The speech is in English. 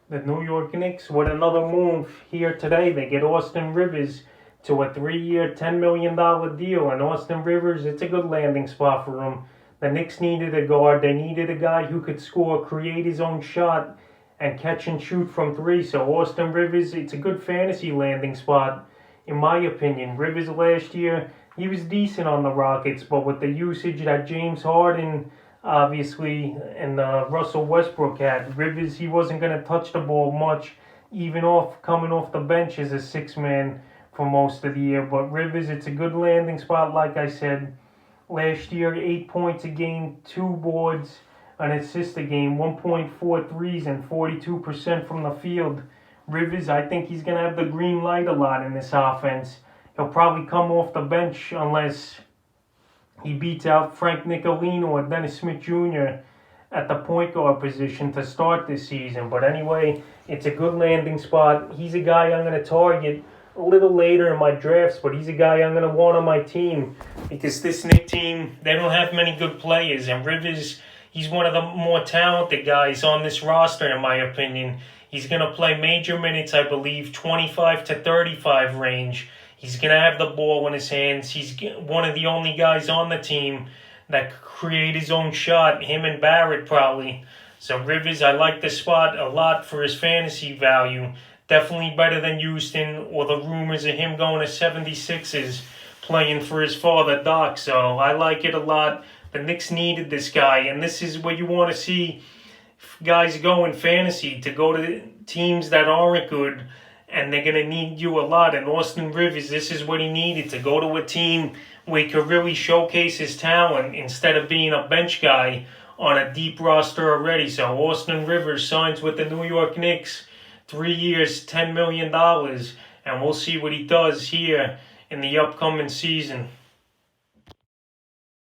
The New York Knicks with another move here today. They get Austin Rivers to a 3-year, $10 million deal. And Austin Rivers, it's a good landing spot for him. The Knicks needed a guard. They needed a guy who could score, create his own shot, and catch and shoot from three. So Austin Rivers, it's a good fantasy landing spot, in my opinion. Rivers last year, he was decent on the Rockets, but with the usage that James Harden obviously, and Russell Westbrook had. Rivers, he wasn't going to touch the ball much, even coming off the bench as a six-man for most of the year. But Rivers, it's a good landing spot, like I said. Last year, 8 points a game, 2 boards, an assist a game, 1.4 threes, and 42% from the field. Rivers, I think he's going to have the green light a lot in this offense. He'll probably come off the bench unless he beats out Frank Nicolino or Dennis Smith Jr. at the point guard position to start this season. But anyway, it's a good landing spot. He's a guy I'm going to target a little later in my drafts, but he's a guy I'm going to want on my team because this Knicks team, they don't have many good players. And Rivers, he's one of the more talented guys on this roster, in my opinion. He's going to play major minutes, I believe, 25 to 35 range. He's going to have the ball in his hands. He's one of the only guys on the team that create his own shot, him and Barrett probably. So Rivers, I like the spot a lot for his fantasy value. Definitely better than Houston or the rumors of him going to 76ers playing for his father, Doc. So I like it a lot. The Knicks needed this guy, and this is what you want to see guys go in fantasy, to go to teams that aren't good, and they're going to need you a lot. And Austin Rivers, this is what he needed, to go to a team where he could really showcase his talent instead of being a bench guy on a deep roster already. So Austin Rivers signs with the New York Knicks, 3 years, $10 million, and we'll see what he does here in the upcoming season.